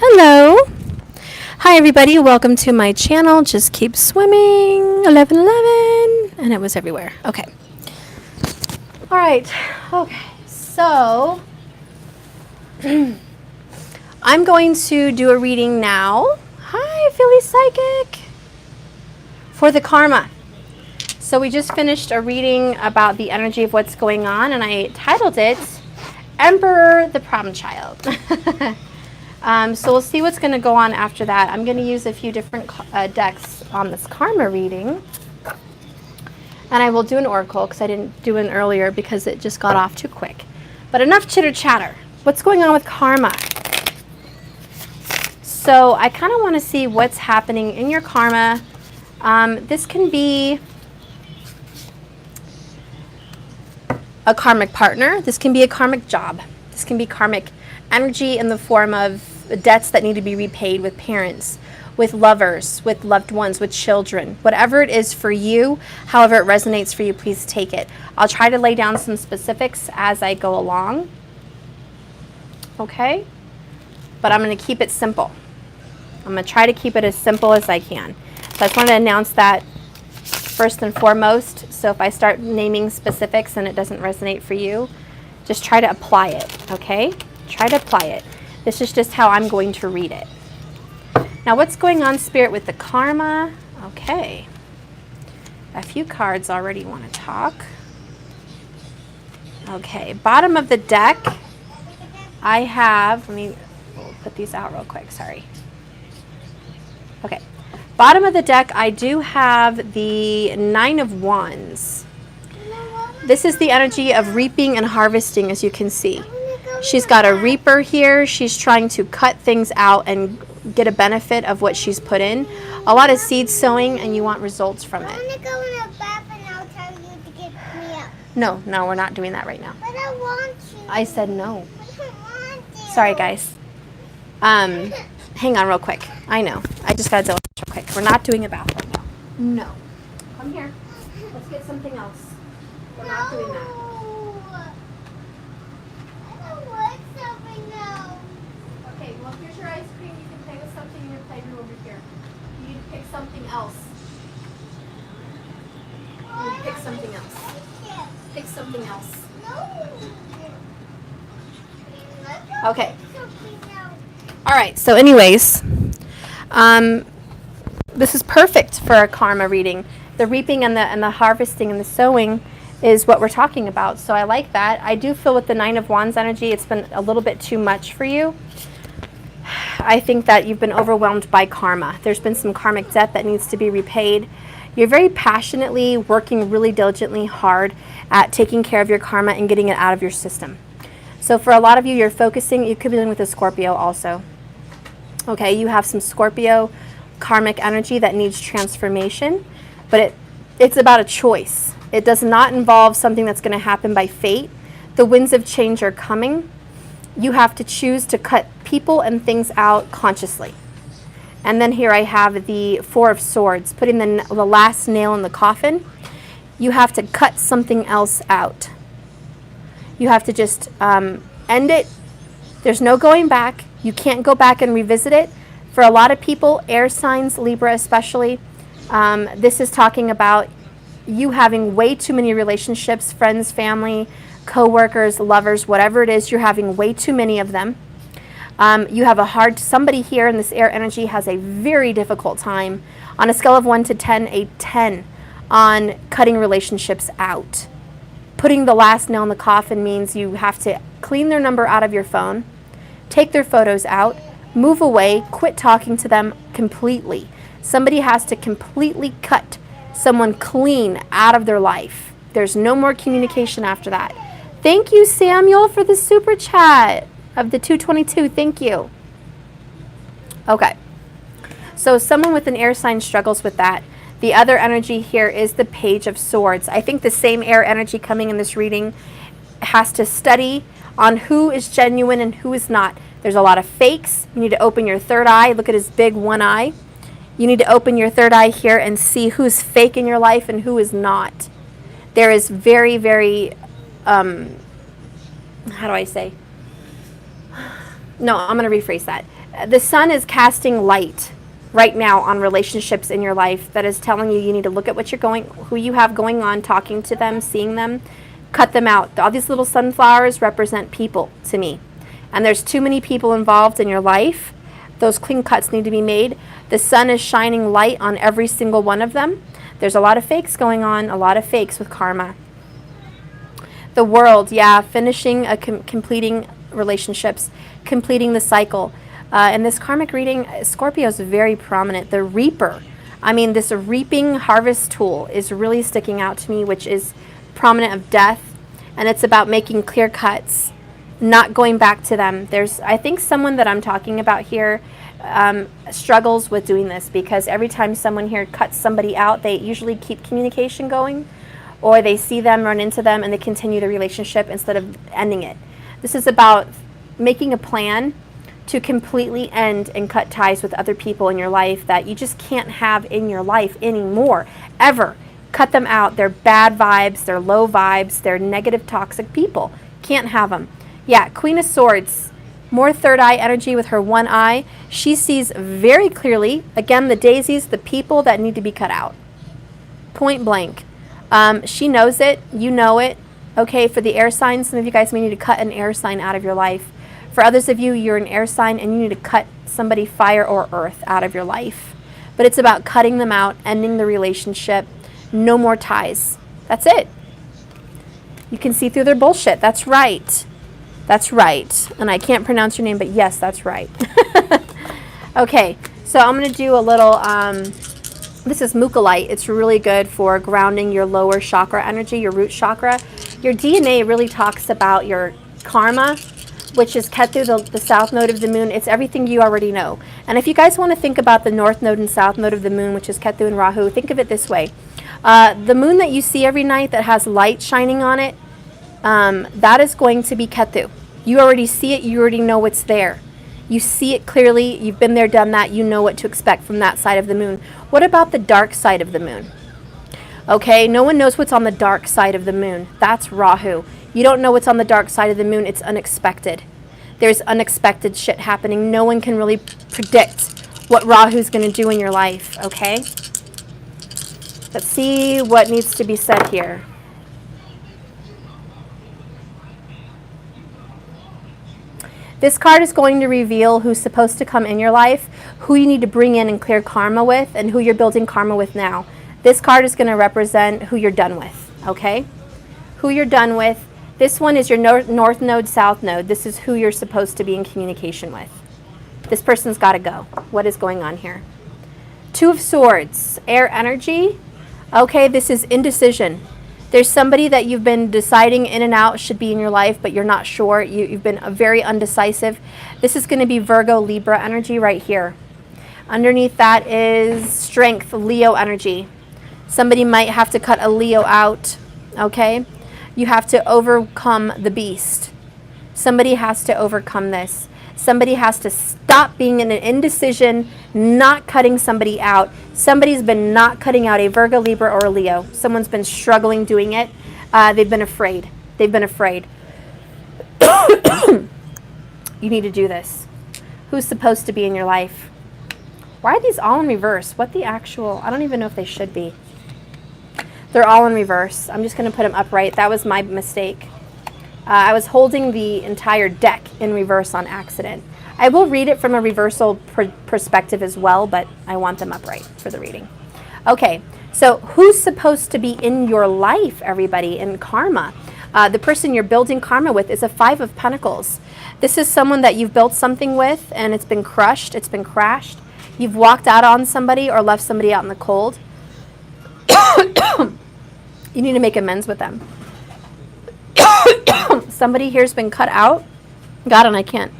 Hello. Hi everybody, welcome to my channel. Just keep swimming. 1111. And it was everywhere. Okay. All right. Okay. So I'm going to do a reading now. Hi, Philly Psychic. For the karma. So we just finished a reading about the energy of what's going on, and I titled it Emperor the Problem Child. So we'll see what's going to go on after that. I'm going to use a few different decks on this karma reading. And I will do an oracle because I didn't do an earlier because it just got off too quick. But enough chitter chatter. What's going on with karma? So I kind of want to see what's happening in your karma. This can be a karmic partner. This can be a karmic job. This can be karmic energy in the form of debts that need to be repaid with parents, with lovers, with loved ones, with children. Whatever it is for you, however it resonates for you, please take it. I'll try to lay down some specifics as I go along. Okay? But I'm going to keep it simple. I'm going to try to keep it as simple as I can. So I just want to announce that first and foremost. So if I start naming specifics and it doesn't resonate for you, just try to apply it, okay? Try to apply it. This is just how I'm going to read it. Now, what's going on, Spirit, with the karma? Okay. A few cards already want to talk. Okay, bottom of the deck, I have, we'll put these out real quick, sorry. Okay, bottom of the deck, I do have the Nine of Wands. This is the energy of reaping and harvesting, as you can see. She's got a reaper here. She's trying to cut things out and get a benefit of what she's put in. A lot of seed sowing, and you want results from it. I want to go in the bath and I'll tell you to get me up. No, we're not doing that right now. But I want to. I said no. But I want to. Sorry, guys. Hang on real quick. I know. I just got to deal with this real quick. We're not doing a bath right now. No. Come here. Let's get something else. We're not doing that. Okay, well, here's your ice cream. You can play with something in your playroom over here. You need to pick something else. You need to pick something else. Pick something else. Okay. All right, so anyways, this is perfect for a karma reading. The reaping and the harvesting and the sowing is what we're talking about. So I like that. I do feel with the Nine of Wands energy, it's been a little bit too much for you. I think that you've been overwhelmed by karma. There's been some karmic debt that needs to be repaid. You're very passionately working really diligently hard at taking care of your karma and getting it out of your system. So for a lot of you, you're focusing, you could be dealing with a Scorpio also. Okay, you have some Scorpio karmic energy that needs transformation, but it's about a choice. It does not involve something that's going to happen by fate. The winds of change are coming. You have to choose to cut people and things out consciously. And then here I have the Four of Swords, putting the last nail in the coffin. You have to cut something else out. You have to just end it. There's no going back. You can't go back and revisit it. For a lot of people, air signs, Libra especially, this is talking about you having way too many relationships, friends, family, co-workers, lovers, whatever it is, you're having way too many of them. You have somebody here in this air energy has a very difficult time on a scale of 1 to 10, a 10 on cutting relationships out. Putting the last nail in the coffin means you have to clean their number out of your phone, take their photos out, move away, quit talking to them completely. Somebody has to completely cut someone clean out of their life. There's no more communication after that. Thank you, Samuel, for the super chat of the 222. Thank you. Okay. So someone with an air sign struggles with that. The other energy here is the Page of Swords. I think the same air energy coming in this reading has to study on who is genuine and who is not. There's a lot of fakes. You need to open your third eye. Look at his big one eye. You need to open your third eye here and see who's fake in your life and who is not. There is very, very, how do I say? No, I'm going to rephrase that. The sun is casting light right now on relationships in your life that is telling you you need to look at who you have going on, talking to them, seeing them, cut them out. All these little sunflowers represent people to me. And there's too many people involved in your life. Those clean cuts need to be made. The sun is shining light on every single one of them. There's a lot of fakes going on, a lot of fakes with karma. The world, yeah, finishing, completing relationships, completing the cycle. In this karmic reading, Scorpio is very prominent. The reaper, I mean, this reaping harvest tool is really sticking out to me, which is prominent of death. And it's about making clear cuts, not going back to them. I think someone that I'm talking about here struggles with doing this, because every time someone here cuts somebody out, they usually keep communication going, or they see them, run into them, and they continue the relationship instead of ending it. This is about making a plan to completely end and cut ties with other people in your life that you just can't have in your life anymore, ever. Cut them out. They're bad vibes, they're low vibes, they're negative, toxic people. Can't have them. Yeah, Queen of Swords, more third eye energy with her one eye. She sees very clearly, again, the daisies, the people that need to be cut out. Point blank. She knows it. You know it. Okay, for the air signs, some of you guys may need to cut an air sign out of your life. For others of you, you're an air sign and you need to cut somebody fire or earth out of your life. But it's about cutting them out, ending the relationship, no more ties. That's it. You can see through their bullshit. That's right. That's right. And I can't pronounce your name, but yes, that's right. Okay, so I'm going to do a little, this is mukalite. It's really good for grounding your lower chakra energy, your root chakra. Your DNA really talks about your karma, which is Ketu, the south node of the moon. It's everything you already know. And if you guys want to think about the north node and south node of the moon, which is Ketu and Rahu, think of it this way. The moon that you see every night that has light shining on it, that is going to be Ketu. You already see it. You already know what's there. You see it clearly. You've been there, done that. You know what to expect from that side of the moon. What about the dark side of the moon? Okay, no one knows what's on the dark side of the moon. That's Rahu. You don't know what's on the dark side of the moon. It's unexpected. There's unexpected shit happening. No one can really predict what Rahu's going to do in your life, okay? Let's see what needs to be said here. This card is going to reveal who's supposed to come in your life, who you need to bring in and clear karma with, and who you're building karma with now. This card is going to represent who you're done with, okay? Who you're done with. This one is your north node, south node. This is who you're supposed to be in communication with. This person's got to go. What is going on here? Two of Swords, air energy. Okay, this is indecision. There's somebody that you've been deciding in and out should be in your life, but you're not sure. You've been very undecisive. This is going to be Virgo, Libra energy right here. Underneath that is strength, Leo energy. Somebody might have to cut a Leo out, okay? You have to overcome the beast. Somebody has to overcome this. Somebody has to stop being in an indecision, not cutting somebody out. Somebody's been not cutting out a Virgo, Libra, or a Leo. Someone's been struggling doing it. They've been afraid. They've been afraid. You need to do this. Who's supposed to be in your life? Why are these all in reverse? What the actual? I don't even know if they should be. They're all in reverse. I'm just going to put them upright. That was my mistake. I was holding the entire deck in reverse on accident. I will read it from a reversal perspective as well, but I want them upright for the reading. Okay, so who's supposed to be in your life, everybody, in karma? The person you're building karma with is a Five of Pentacles. This is someone that you've built something with and it's been crushed, it's been crashed. You've walked out on somebody or left somebody out in the cold. You need to make amends with them. Somebody here's been cut out. God, and I can't.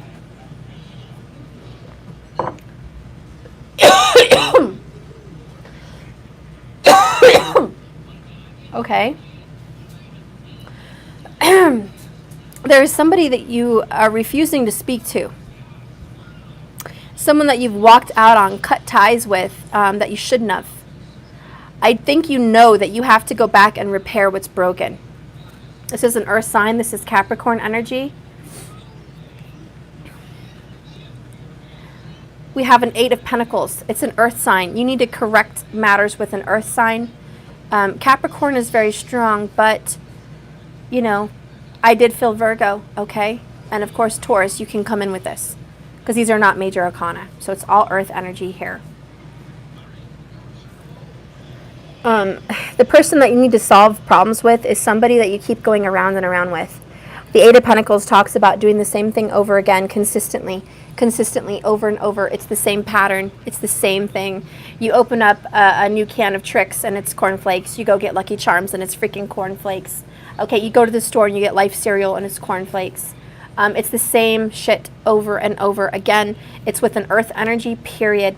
Okay. There is somebody that you are refusing to speak to. Someone that you've walked out on, cut ties with, that you shouldn't have. I think you know that you have to go back and repair what's broken. This is an earth sign. This is Capricorn energy. We have an 8 of Pentacles. It's an earth sign. You need to correct matters with an earth sign. Capricorn is very strong, but, you know, I did feel Virgo, okay? And of course, Taurus, you can come in with this because these are not major arcana. So it's all earth energy here. The person that you need to solve problems with is somebody that you keep going around and around with. The 8 of Pentacles talks about doing the same thing over again consistently, over and over. It's the same pattern. It's the same thing. You open up a new can of Trix and it's cornflakes. You go get Lucky Charms and it's freaking cornflakes. Okay, you go to the store and you get Life cereal and it's cornflakes. It's the same shit over and over again. It's with an earth energy, period.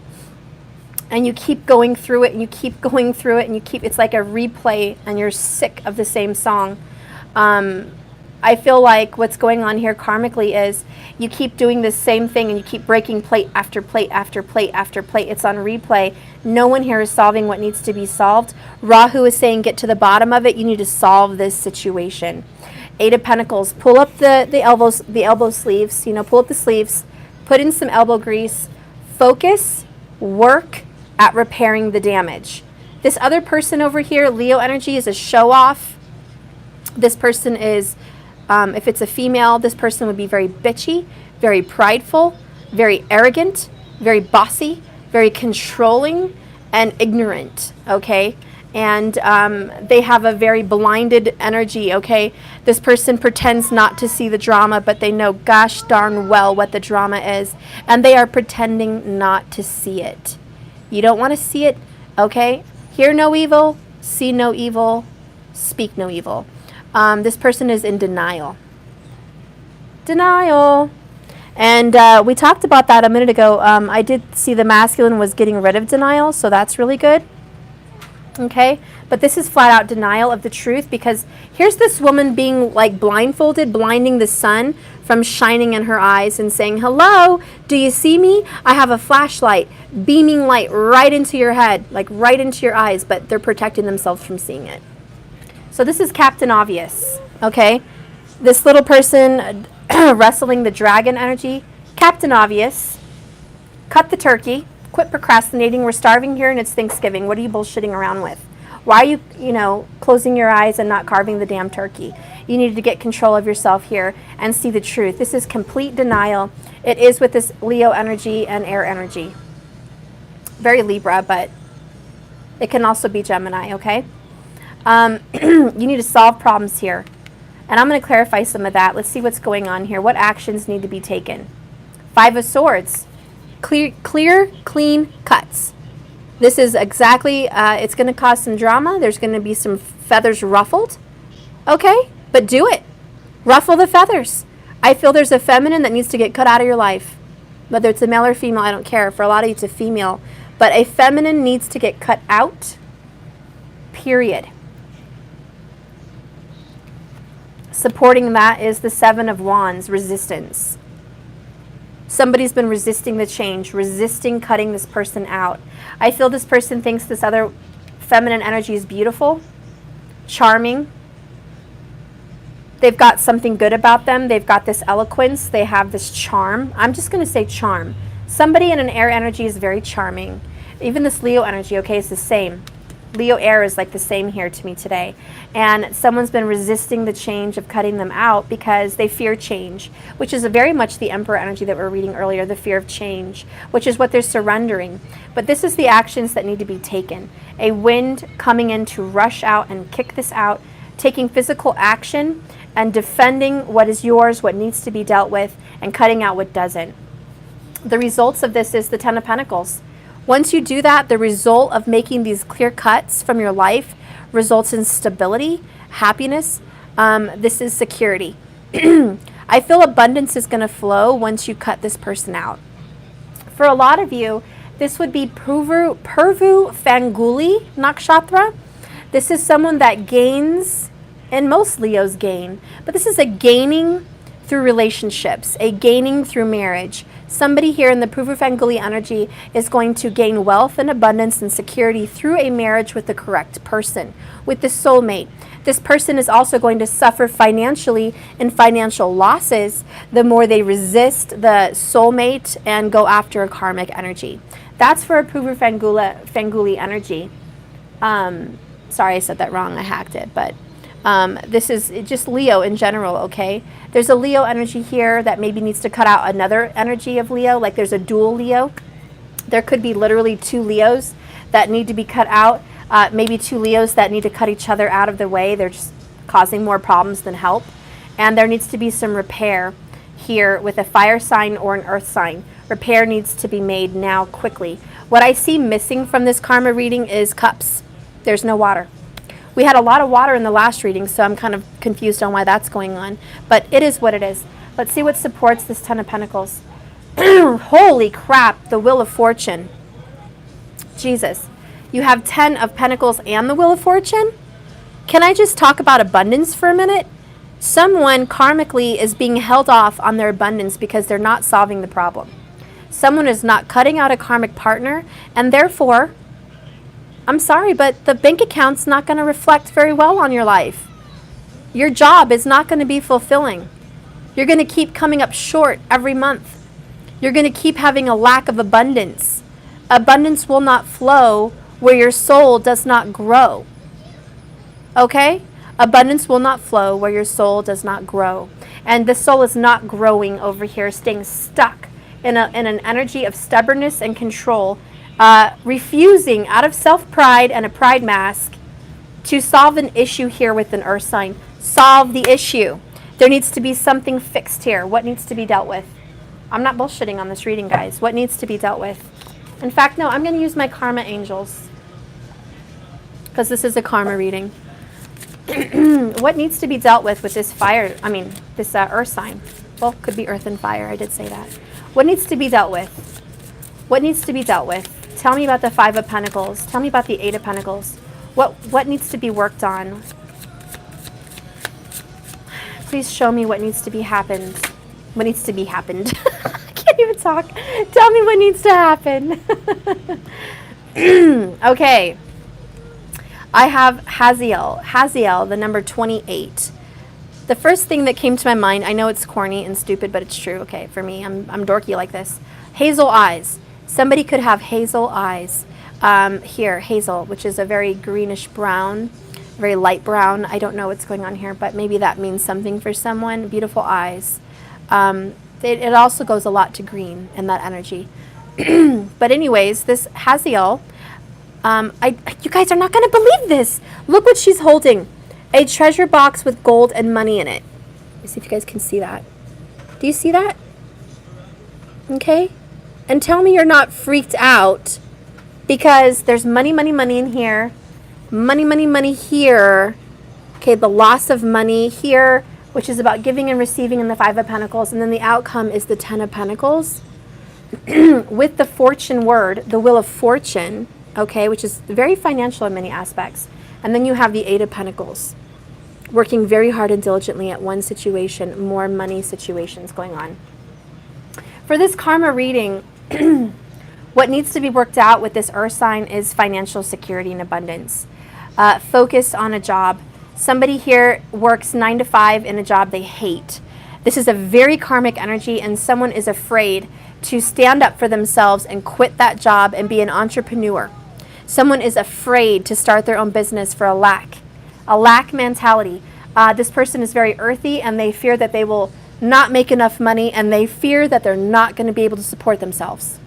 And you keep going through it and you keep going through it and it's like a replay and you're sick of the same song. I feel like what's going on here karmically is you keep doing the same thing and you keep breaking plate after plate after plate after plate. It's on replay. No one here is solving what needs to be solved. Rahu is saying get to the bottom of it. You need to solve this situation. 8 of Pentacles. Pull up the elbow sleeves. You know, pull up the sleeves. Put in some elbow grease. Focus. Work at repairing the damage. This other person over here, Leo energy, is a show off. This person is, if it's a female, this person would be very bitchy, very prideful, very arrogant, very bossy, very controlling, and ignorant, okay? And they have a very blinded energy, okay? This person pretends not to see the drama, but they know gosh darn well what the drama is, and they are pretending not to see it. You don't want to see it, okay? Hear no evil, see no evil, speak no evil. This person is in denial. Denial. And we talked about that a minute ago. I did see the masculine was getting rid of denial, so that's really good. Okay? But this is flat out denial of the truth because here's this woman being like blindfolded, blinding the sun from shining in her eyes and saying, hello, do you see me? I have a flashlight, beaming light right into your head, like right into your eyes, but they're protecting themselves from seeing it. So this is Captain Obvious, okay? This little person wrestling the dragon energy, Captain Obvious, cut the turkey, quit procrastinating. We're starving here and it's Thanksgiving. What are you bullshitting around with? Why are you, closing your eyes and not carving the damn turkey? You need to get control of yourself here and see the truth. This is complete denial. It is with this Leo energy and air energy. Very Libra, but it can also be Gemini, okay? You need to solve problems here. And I'm going to clarify some of that. Let's see what's going on here. What actions need to be taken? 5 of Swords. Clear, clean cuts. This is exactly, it's going to cause some drama. There's going to be some feathers ruffled. Okay, but do it. Ruffle the feathers. I feel there's a feminine that needs to get cut out of your life. Whether it's a male or female, I don't care. For a lot of you, it's a female. But a feminine needs to get cut out, period. Supporting that is the 7 of Wands, resistance. Somebody's been resisting the change, resisting cutting this person out. I feel this person thinks this other feminine energy is beautiful, charming. They've got something good about them. They've got this eloquence. They have this charm. I'm just going to say charm. Somebody in an air energy is very charming. Even this Leo energy, okay, is the same. Leo air is like the same here to me today. And someone's been resisting the change of cutting them out because they fear change, which is very much the Emperor energy that we were reading earlier, the fear of change, which is what they're surrendering. But this is the actions that need to be taken. A wind coming in to rush out and kick this out, taking physical action and defending what is yours, what needs to be dealt with, and cutting out what doesn't. The results of this is the 10 of Pentacles. Once you do that, the result of making these clear cuts from your life results in stability, happiness. This is security. I feel abundance is going to flow once you cut this person out. For a lot of you, this would be Purvu Fanguli Nakshatra. This is someone that gains, and most Leos gain, but this is a gaining through relationships, a gaining through marriage. Somebody here in the Purvafanguli energy is going to gain wealth and abundance and security through a marriage with the correct person, with the soulmate. This person is also going to suffer financially and financial losses the more they resist the soulmate and go after a karmic energy. That's for a Purvafanguli energy. Sorry, I said that wrong. I hacked it, but this is just Leo in general, okay? There's a Leo energy here that maybe needs to cut out another energy of Leo, like there's a dual Leo. There could be literally two Leos that need to be cut out, maybe two Leos that need to cut each other out of the way. They're just causing more problems than help. And there needs to be some repair here with a fire sign or an earth sign. Repair needs to be made now quickly. What I see missing from this karma reading is cups. There's no water. We had a lot of water in the last reading, so I'm kind of confused on why that's going on. But it is what it is. Let's see what supports this Ten of Pentacles. Holy crap, the Wheel of Fortune. Jesus. You have 10 of Pentacles and the Wheel of Fortune? Can I just talk about abundance for a minute? Someone karmically is being held off on their abundance because they're not solving the problem. Someone is not cutting out a karmic partner, and therefore, I'm sorry, but the bank account's not going to reflect very well on your life. Your job is not going to be fulfilling. You're going to keep coming up short every month. You're going to keep having a lack of abundance. Abundance will not flow where your soul does not grow. Okay? Abundance will not flow where your soul does not grow. And the soul is not growing over here, staying stuck in an energy of stubbornness and control, refusing out of self-pride and a pride mask to solve an issue here with an earth sign. Solve the issue. There needs to be something fixed here. What needs to be dealt with? I'm not bullshitting on this reading, guys. What needs to be dealt with? In fact, no, I'm going to use my karma angels because this is a karma reading. What needs to be dealt with this fire, this earth sign? Well, could be earth and fire. I did say that. What needs to be dealt with? What needs to be dealt with? Tell me about the Five of Pentacles. Tell me about the Eight of Pentacles. What needs to be worked on? Please show me what needs to be happened. What needs to be happened? I can't even talk. Tell me what needs to happen. Okay. I have Haziel, the number 28. The first thing that came to my mind, I know it's corny and stupid, but it's true. Okay, for me, I'm dorky like this. Hazel eyes. Somebody could have hazel eyes. Here, hazel, which is a very greenish brown, very light brown. I don't know what's going on here, but maybe that means something for someone. Beautiful eyes. It also goes a lot to green in that energy. But anyways, this Haziel, you guys are not going to believe this. Look what she's holding. A treasure box with gold and money in it. Let me see if you guys can see that. Do you see that? Okay. And tell me you're not freaked out because there's money, money, money in here. Money, money, money here. Okay, the loss of money here, which is about giving and receiving in the Five of Pentacles. And then the outcome is the Ten of Pentacles. With the fortune word, the Wheel of Fortune, okay, which is very financial in many aspects. And then you have the Eight of Pentacles, working very hard and diligently at one situation, more money situations going on. For this karma reading, what needs to be worked out with this earth sign is financial security and abundance. Focus on a job. Somebody here works 9 to 5 in a job they hate. This is a very karmic energy, and someone is afraid to stand up for themselves and quit that job and be an entrepreneur. Someone is afraid to start their own business for a lack mentality. This person is very earthy, and they fear that they will not make enough money, and they fear that they're not going to be able to support themselves.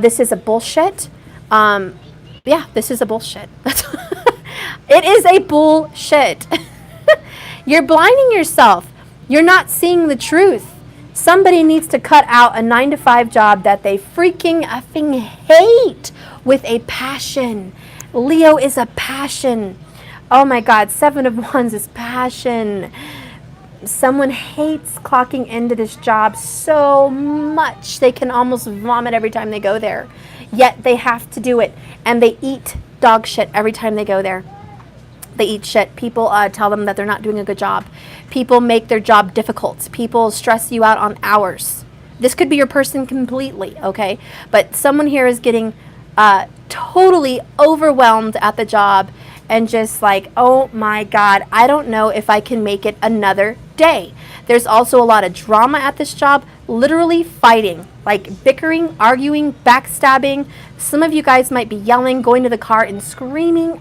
This is a bullshit. Yeah, this is a bullshit. It is a bullshit. You're blinding yourself. You're not seeing the truth. Somebody needs to cut out a 9 to 5 job that they freaking effing hate with a passion. Leo is a passion. Oh my God, 7 of Wands is passion. Someone hates clocking into this job so much they can almost vomit every time they go there. Yet they have to do it, and they eat dog shit every time they go there. They eat shit. People tell them that they're not doing a good job. People make their job difficult. People stress you out on hours. This could be your person completely, okay? But someone here is getting totally overwhelmed at the job and just like, oh my God, I don't know if I can make it another day. There's also a lot of drama at this job, literally fighting, like bickering, arguing, backstabbing. Some of you guys might be yelling, going to the car and screaming.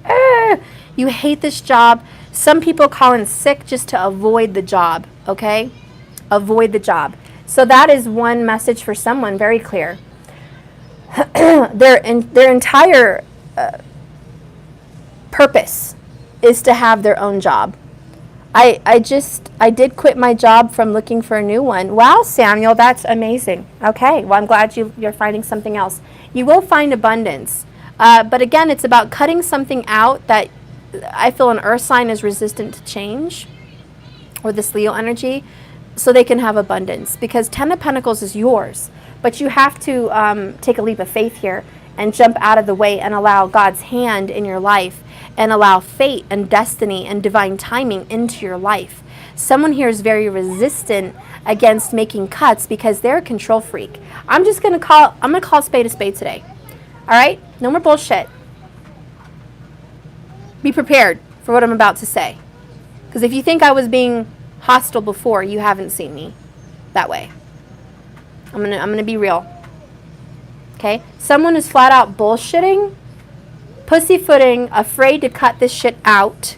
You hate this job. Some people call in sick just to avoid the job, okay? Avoid the job. So that is one message for someone, very clear. Their entire purpose is to have their own job. I did quit my job from looking for a new one. Wow, Samuel, that's amazing. Okay, well, I'm glad you're finding something else. You will find abundance. But again, it's about cutting something out that I feel an earth sign is resistant to change, or this Leo energy, so they can have abundance. Because 10 of Pentacles is yours, but you have to take a leap of faith here and jump out of the way and allow God's hand in your life and allow fate and destiny and divine timing into your life. Someone here is very resistant against making cuts because they're a control freak. I'm gonna call a spade today. All right? No more bullshit. Be prepared for what I'm about to say. Because if you think I was being hostile before, you haven't seen me that way. I'm gonna be real. Okay? Someone is flat out bullshitting, pussyfooting, afraid to cut this shit out.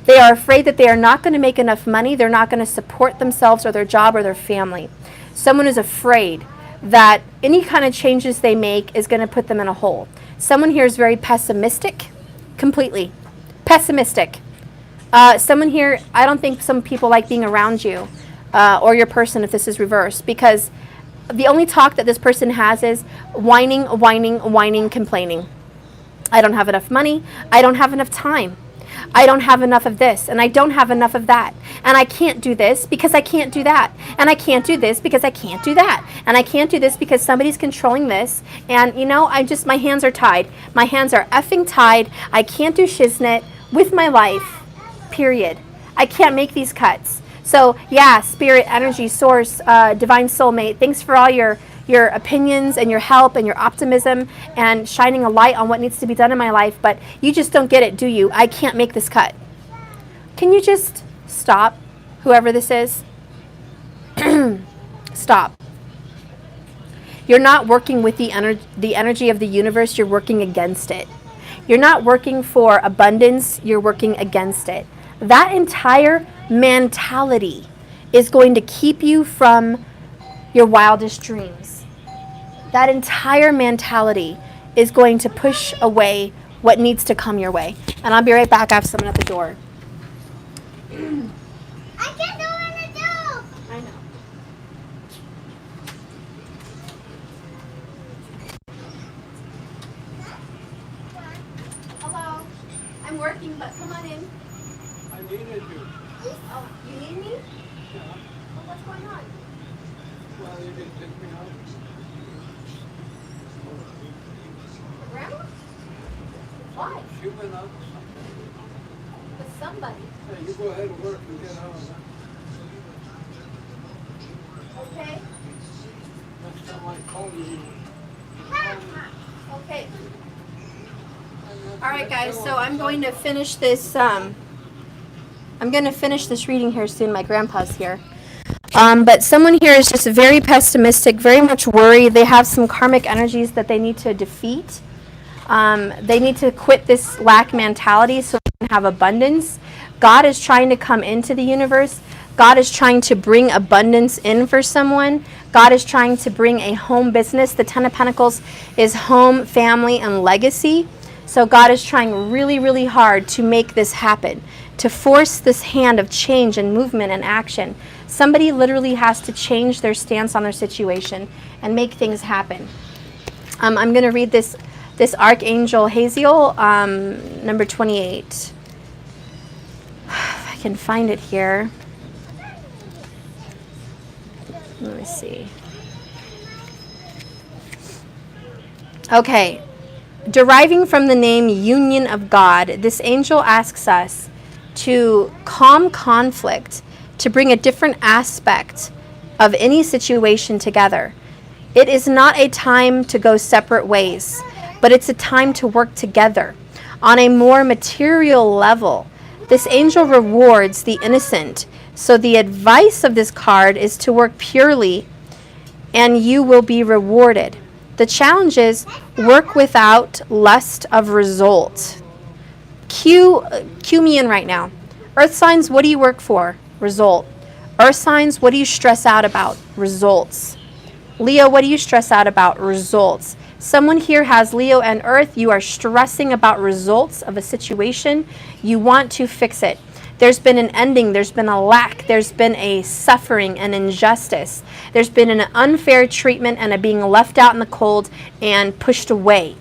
They are afraid that they are not going to make enough money. They're not going to support themselves or their job or their family. Someone is afraid that any kind of changes they make is going to put them in a hole. Someone here is very pessimistic, completely pessimistic. Someone here, I don't think some people like being around you or your person if this is reversed, because the only talk that this person has is whining, complaining. I don't have enough money. I don't have enough time. I don't have enough of this, and I don't have enough of that. And I can't do this because I can't do that. And I can't do this because I can't do that. And I can't do this because somebody's controlling this. And, you know, my hands are tied. My hands are effing tied. I can't do shiznit with my life, period. I can't make these cuts. So, yeah, spirit, energy, source, divine soulmate, thanks for all your opinions and your help and your optimism and shining a light on what needs to be done in my life, but you just don't get it, do you? I can't make this cut. Can you just stop, whoever this is? Stop. You're not working with the energy of the universe, you're working against it. You're not working for abundance, you're working against it. That entire mentality is going to keep you from your wildest dreams. That entire mentality is going to push away what needs to come your way. And I'll be right back. I have someone at the door. I can't do what to I know. Hello. I'm working, but come on in. I needed you. Oh, you need me? Yeah. Well, what's going on? Well, you didn't take me out. Grandma? Why? She went out. With somebody. Hey, you go ahead and work and get out. Okay. Next time I call you. Okay. All right, guys. So I'm going to finish this. I'm going to finish this reading here soon. My grandpa's here. But someone here is just very pessimistic, very much worried. They have some karmic energies that they need to defeat. They need to quit this lack mentality so they can have abundance. God is trying to come into the universe. God is trying to bring abundance in for someone. God is trying to bring a home business. The Ten of Pentacles is home, family, and legacy. So God is trying really, really hard to make this happen, to force this hand of change and movement and action. Somebody literally has to change their stance on their situation and make things happen. I'm going to read this Archangel Haziel, number 28. If I can find it here. Let me see. Okay. Deriving from the name Union of God, this angel asks us to calm conflict, to bring a different aspect of any situation together. It is not a time to go separate ways, but it's a time to work together on a more material level. This angel rewards the innocent. So the advice of this card is to work purely and you will be rewarded. The challenge is work without lust of result. Cue me in right now. Earth signs, what do you work for? Result. Earth signs, what do you stress out about? Results. Leo, what do you stress out about? Results. Someone here has Leo and Earth. You are stressing about results of a situation. You want to fix it. There's been an ending. There's been a lack. There's been a suffering and injustice. There's been an unfair treatment and a being left out in the cold and pushed away.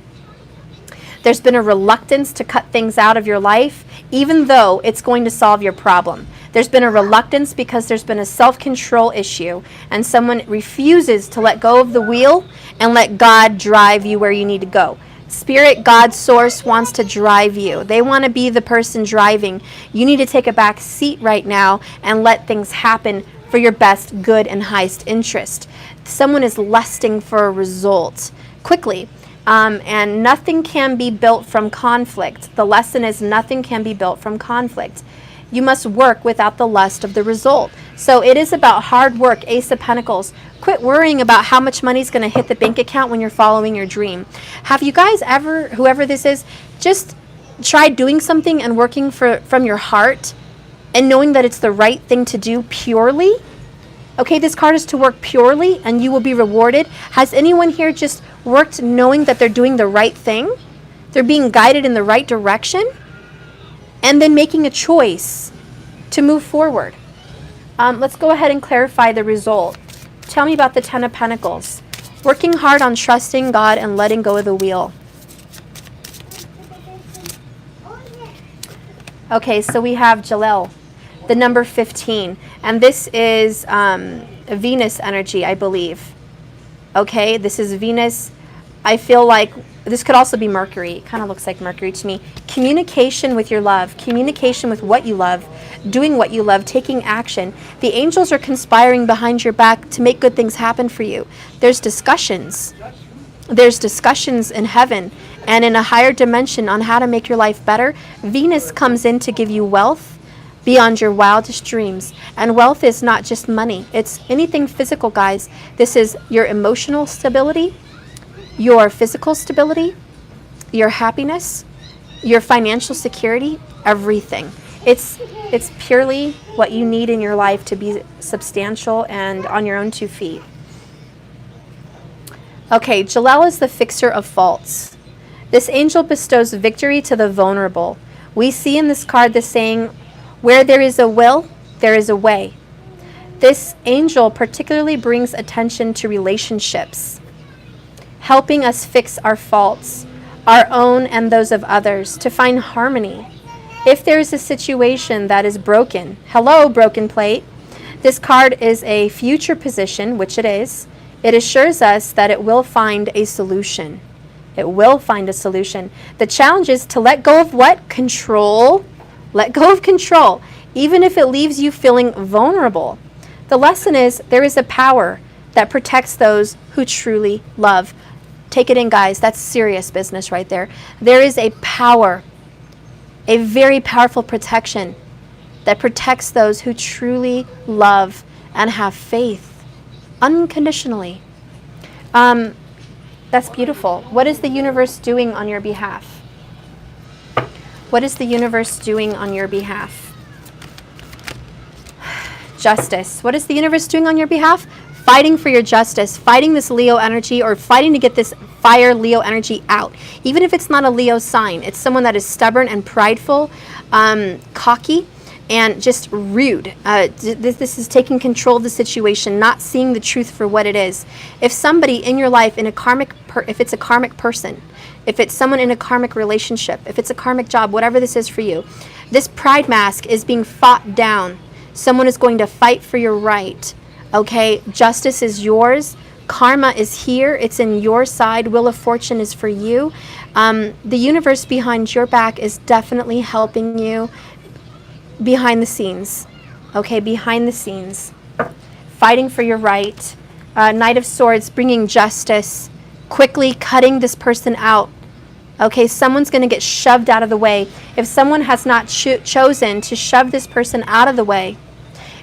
There's been a reluctance to cut things out of your life, even though it's going to solve your problem. There's been a reluctance because there's been a self-control issue, and someone refuses to let go of the wheel and let God drive you where you need to go. Spirit, God, Source wants to drive you. They want to be the person driving. You need to take a back seat right now and let things happen for your best, good, and highest interest. Someone is lusting for a result quickly. And nothing can be built from conflict. The lesson is nothing can be built from conflict. You must work without the lust of the result. So it is about hard work, Ace of Pentacles. Quit worrying about how much money is going to hit the bank account when you're following your dream. Have you guys ever, whoever this is, just tried doing something and working from your heart and knowing that it's the right thing to do purely? Okay, this card is to work purely and you will be rewarded. Has anyone here just worked knowing that they're doing the right thing? They're being guided in the right direction? And then making a choice to move forward. Let's go ahead and clarify the result. Tell me about the Ten of Pentacles. Working hard on trusting God and letting go of the wheel. Okay, so we have Jalel, the number 15. And this is Venus energy, I believe. Okay, this is Venus. I feel like this could also be Mercury. It kind of looks like Mercury to me. Communication with your love. Communication with what you love. Doing what you love. Taking action. The angels are conspiring behind your back to make good things happen for you. There's discussions. There's discussions in heaven and in a higher dimension on how to make your life better. Venus comes in to give you wealth beyond your wildest dreams. And wealth is not just money. It's anything physical, guys. This is your emotional stability, your physical stability, your happiness, your financial security, everything. It's purely what you need in your life to be substantial and on your own 2 feet. Okay, Jalel is the fixer of faults. This angel bestows victory to the vulnerable. We see in this card the saying, where there is a will, there is a way. This angel particularly brings attention to relationships, helping us fix our faults, our own and those of others, to find harmony. If there is a situation that is broken, hello, broken plate, this card is a future position, which it is. It assures us that it will find a solution. It will find a solution. The challenge is to let go of what? Control. Let go of control, even if it leaves you feeling vulnerable. The lesson is there is a power that protects those who truly love. Take it in, guys. That's serious business right there. There is a power, a very powerful protection that protects those who truly love and have faith unconditionally. That's beautiful. What is the universe doing on your behalf? What is the universe doing on your behalf? Justice. What is the universe doing on your behalf? Fighting for your justice, fighting this Leo energy, or fighting to get this fire Leo energy out. Even if it's not a Leo sign, it's someone that is stubborn and prideful, cocky, and just rude. This is taking control of the situation, not seeing the truth for what it is. If somebody in your life, in a karmic, if it's a karmic person, if it's someone in a karmic relationship, if it's a karmic job, whatever this is for you, this pride mask is being fought down. Someone is going to fight for your right. Okay, justice is yours. Karma is here. It's in your side. Wheel of Fortune is for you. The universe behind your back is definitely helping you behind the scenes. Okay, behind the scenes. Fighting for your right. Knight of Swords, bringing justice. Quickly cutting this person out. Okay, someone's going to get shoved out of the way. If someone has not chosen to shove this person out of the way,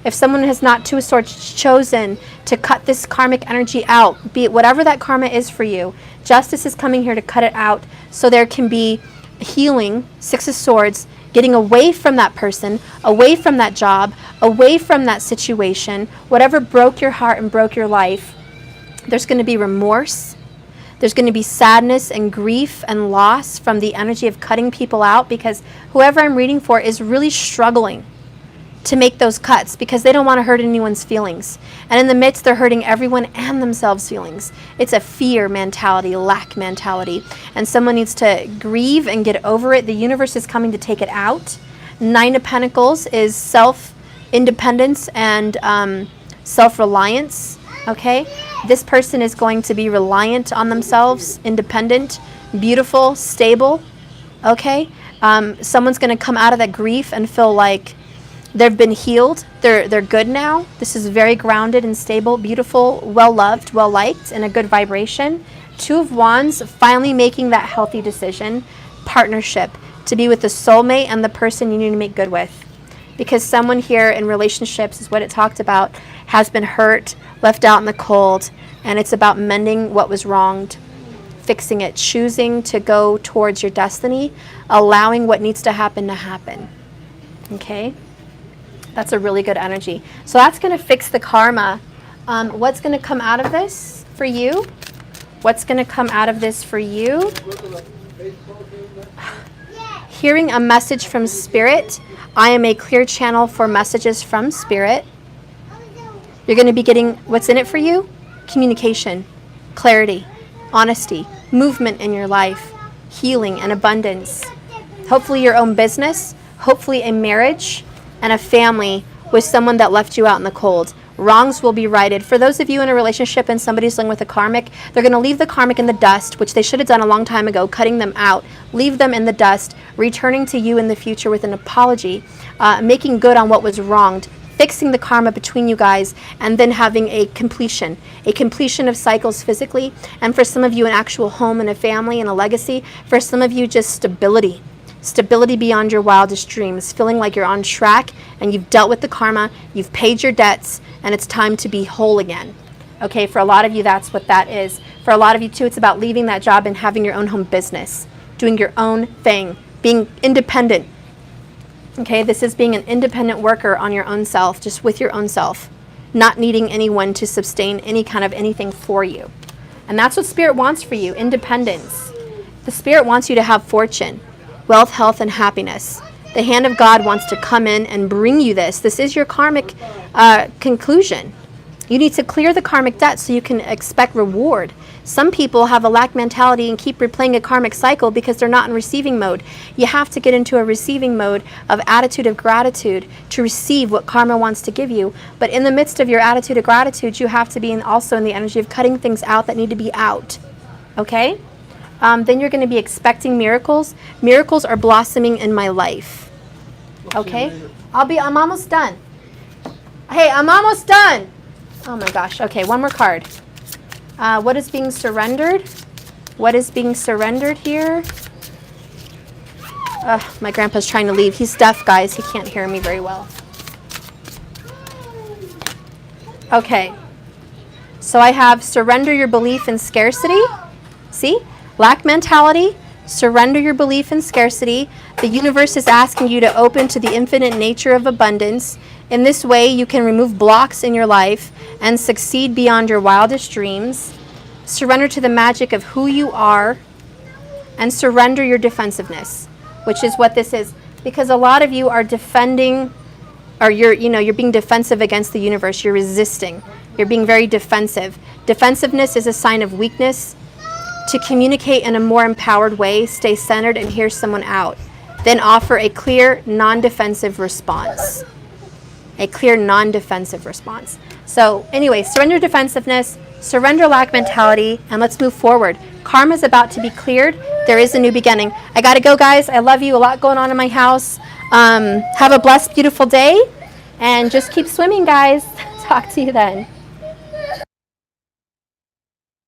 if someone has not, Two of Swords, chosen to cut this karmic energy out, be it whatever that karma is for you, justice is coming here to cut it out so there can be healing, Six of Swords, getting away from that person, away from that job, away from that situation, whatever broke your heart and broke your life. There's going to be remorse. There's going to be sadness and grief and loss from the energy of cutting people out, because whoever I'm reading for is really struggling to make those cuts because they don't want to hurt anyone's feelings. And in the midst, they're hurting everyone and themselves' feelings. It's a fear mentality, lack mentality. And someone needs to grieve and get over it. The universe is coming to take it out. Nine of Pentacles is self-independence and self-reliance. Okay? This person is going to be reliant on themselves, independent, beautiful, stable. Okay? Someone's going to come out of that grief and feel like they've been healed. They're good now. This is very grounded and stable, beautiful, well-loved, well-liked, and a good vibration. Two of Wands, finally making that healthy decision, partnership, to be with the soulmate and the person you need to make good with. Because someone here in relationships, is what it talked about, has been hurt, left out in the cold, and it's about mending what was wronged, fixing it, choosing to go towards your destiny, allowing what needs to happen. Okay? That's a really good energy. So that's going to fix the karma. What's going to come out of this for you? What's going to come out of this for you? Hearing a message from Spirit. I am a clear channel for messages from Spirit. You're going to be getting what's in it for you? Communication, clarity, honesty, movement in your life, healing and abundance. Hopefully your own business, hopefully a marriage and a family with someone that left you out in the cold. Wrongs will be righted. For those of you in a relationship and somebody's dealing with a karmic, they're going to leave the karmic in the dust, which they should have done a long time ago, cutting them out. Leave them in the dust, returning to you in the future with an apology, making good on what was wronged, fixing the karma between you guys, and then having a completion of cycles physically, and for some of you an actual home and a family and a legacy. For some of you, just stability. Stability beyond your wildest dreams, feeling like you're on track and you've dealt with the karma, you've paid your debts, and it's time to be whole again. Okay, for a lot of you, that's what that is. For a lot of you too, it's about leaving that job and having your own home business, doing your own thing, being independent. Okay, this is being an independent worker on your own self, just with your own self, not needing anyone to sustain any kind of anything for you. And that's what Spirit wants for you, independence. The Spirit wants you to have fortune, wealth, health, and happiness. The hand of God wants to come in and bring you this. This is your karmic conclusion. You need to clear the karmic debt so you can expect reward. Some people have a lack mentality and keep replaying a karmic cycle because they're not in receiving mode. You have to get into a receiving mode of attitude of gratitude to receive what karma wants to give you. But in the midst of your attitude of gratitude, you have to be also in the energy of cutting things out that need to be out. Okay? Then you're going to be expecting miracles. Miracles are blossoming in my life. Okay? I'm almost done. Hey, I'm almost done. Oh my gosh. Okay, one more card. What is being surrendered? What is being surrendered here? My grandpa's trying to leave. He's deaf, guys. He can't hear me very well. Okay. So I have surrender your belief in scarcity. See? Lack mentality, surrender your belief in scarcity. The universe is asking you to open to the infinite nature of abundance. In this way, you can remove blocks in your life and succeed beyond your wildest dreams. Surrender to the magic of who you are, and surrender your defensiveness, which is what this is. Because a lot of you are defending, or you're being defensive against the universe. You're resisting. You're being very defensive. Defensiveness is a sign of weakness. To communicate in a more empowered way, stay centered and hear someone out. Then offer a clear, non-defensive response. A clear, non-defensive response. So anyway, surrender defensiveness, Surrender lack mentality, and let's move forward. Karma is about to be cleared. There is a new beginning. I got to go, guys. I love you. A lot going on in my house. Have a blessed, beautiful day. And just keep swimming, guys. Talk to you then.